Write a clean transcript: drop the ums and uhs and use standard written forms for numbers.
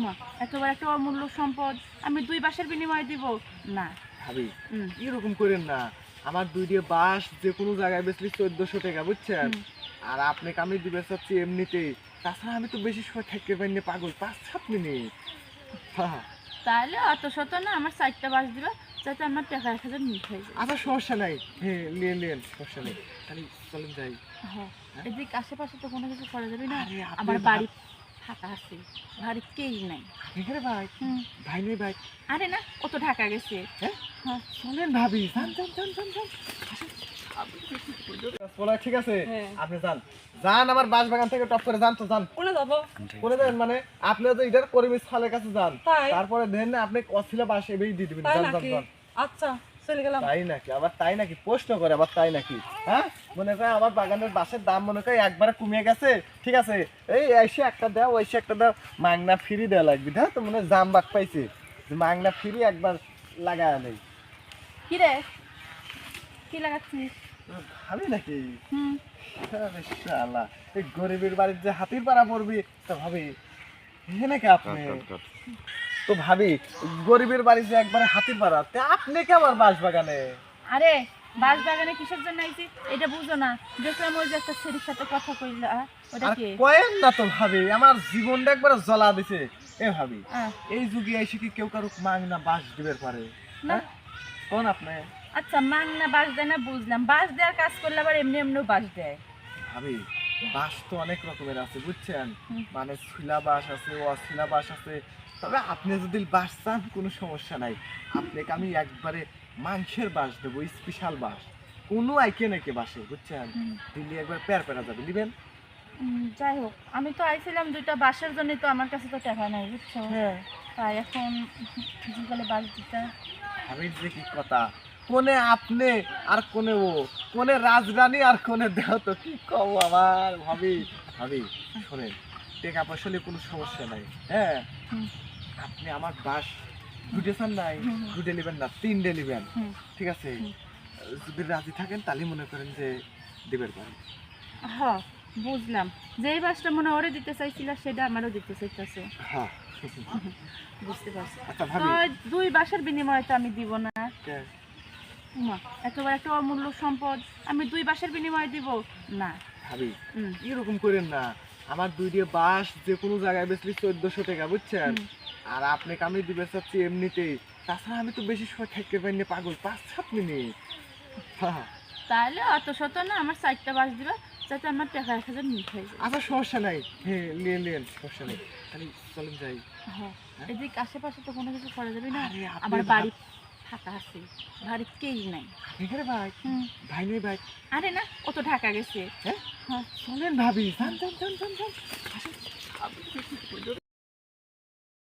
মা একেবারে একটা অমূল্য সম্পদ আমি 2 বাঁশের বিনিময়ে দিব না। ভাবি এরকম করেন না। আমার 2 বাঁশ যে কোনো জায়গায় বেচলি 1400 টাকা, বুঝছেন? আর আপনাকে আমি দিবে চাচ্ছি এমনিতেই। তাছাড়া আমি তো বেশি সময় থাকতে পারি না, পাগল 5-7 মিনিট। হ্যাঁ, তাহলে অত শত না, আমার 4টা বাঁশ দিবা যাতে আমার টাকা 1000 মিট হয়ে যায়। আচ্ছা সমস্যা নাই। হ্যাঁ, নিয়ে সমস্যা নেই। তাহলে চলেন যাই। হ্যাঁ, এদিক আশেপাশে তো কোনো কিছু করা যাবে না। আরে আপনি আমার বাড়ি ফাঁকা আছে, বাড়ি কেউই নাই। এখানে ভাই, হুম। ভাই নেই ভাই। আরে না, ও তো ঢাকা গেছে। হ্যাঁ? হ্যাঁ। চলেন ভাবি, যান। বলা ঠিক আছে, হ্যাঁ। আপনি যান। যান আমার বাঁশ বাগান থেকে টপ করে যান তো যান। কোনে যাবো? করে দেন মানে আপনি তো এটার করিমিস খালের কাছে যান। তাই? তারপরে দেন না আপনি অছিলা বাঁশ এবেই দিয়ে দিবেন। যান যান যান। আচ্ছা, চলে গেলাম। তাই নাকি? আবার তাই নাকি? প্রশ্ন করে আবার তাই নাকি? হ্যাঁ, মনে করে আমার বাগানের বাঁশের দাম মনে করে একবারে কমিয়ে গেছে। ঠিক আছে, এই এসে একটা দাও, ওইসে একটা দাও, মাংনা ফ্রি দেওয়া লাগবে। হ্যাঁ, তো মনে হয় জাম বাগ পাইছে যে মাংনা ফ্রি একবার লাগায় নেই। কি রে, কি লাগাচ্ছিস? ভাবি নাকি? হুম। আরে শালা, এই গরিবের বাড়ির যে হাতির পাড়া পড়বি তা ভাবি হে নাকি আপনি? তো ভাবি গরিবের বাড়ি যে একবারে হাতির পাড়া, তা আপনি কে আমার বাঁশ বাগানে? আরে বাঁশ বাগানে কিসের জন্য আইছি এটা বুঝো না? দেখলাম ওই যে একটা ছেলের সাথে কথা কইলা, ওটা আর কে? কয়েন না তো ভাবি, আমার জীবনটা একবারে জ্বলা দিছে। এ ভাবি, আহ, এই যুগে এসে কি কেউ কারো মাং না বাঁশ দিবের পারে? না। হ্যাঁ? কোন আপনি? আচ্ছা, মাংনা বাঁশ দেয় না বুঝলাম, বাঁশ দেওয়ার কাজ করলে আবার এমনি এমনিও বাঁশ দেয়। ভাবি বাঁশ তো অনেক রকমের আছে, বুঝছেন? হুম। মানে শিলা বাঁশ আছে, অশিলা বাঁশ আছে। তবে আপনি যদি বাঁশ চান কোনো সমস্যা নাই, আপনাকে আমি একবারে মাংসের বাঁশ দেবো, স্পেশাল বাঁশ। কোনো আইকে নাকি বাঁশে, বুঝছেন? হুম। দিল্লি একবার পেয়ার পেরা যাবে, নিবেন? যাই হোক, আমি তো আইছিলাম 2টা বাঁশের জন্য, তো আমার কাছে তো টাকা নাই বুঝছো। হ্যাঁ। তাই এখন বিকালে বাঁশ দিতে। ভাবির যে কি কথা, কোনে আপনি আর কোনে ও, কোনে রাজরানী আর কোনে দেহ, তো কি কও আমার ভাবি। ভাবি শোনেন, টাকা পয়সা নিয়ে কোনো সমস্যা নাই। হ্যাঁ, হুম। আপনি আমার বাস 2টে চান নাই, হুম। 2টে নেবেন না, 3টে নেবেন। হুম। ঠিক আছে, হুম। যদি রাজি থাকেন তাহলে মনে করেন যে দিবেন পারেন। হ্যাঁ, বুঝলাম। যেই বাঁশটা মনে ওরে দিতে চাইছিল সেটা আমারও দিতে চাইতেছে। হ্যাঁ। বুঝতে পারছি। আচ্ছা তো ভাবি, 2 বাঁশের বিনিময়ে তো আমি দিব না। কে? মা একেবারে একটা অমূল্য সম্পদ আমি 2 বাঁশের বিনিময়ে দিব না। ভাবি হুম। এরকম করেন না। আমার 2টে বাঁশ যে কোনো জায়গায় বেচলি 1400 টাকা, বুঝছেন? হুম। আর আপনাকে আমি দিবে চাচ্ছি এমনিতেই। তাছাড়া আমি তো বেশি সময় থাকতে পারি না, পাগল 5-7 মিনিট। হ্যাঁ। তাহলে অত শত না, আমার 4টা বাঁশ দিবা যাতে আমার টাকা 1000 মিট হয়ে যায়। আচ্ছা সমস্যা নাই। হ্যাঁ, নিয়ে সমস্যা নেই। তাহলে চলেন যাই। হ্যাঁ, এদিক আশেপাশে তো কোনো কিছু করা যাবে না। আরে আপনি আমার বাড়ি ফাঁকা আছে, বাড়ি কেউই নাই। এখানে ভাই, হুম। ভাই নেই ভাই। আরে না, ও তো ঢাকা গেছে। হ্যাঁ, হ্যাঁ। চলেন ভাবি, যান। আসেন।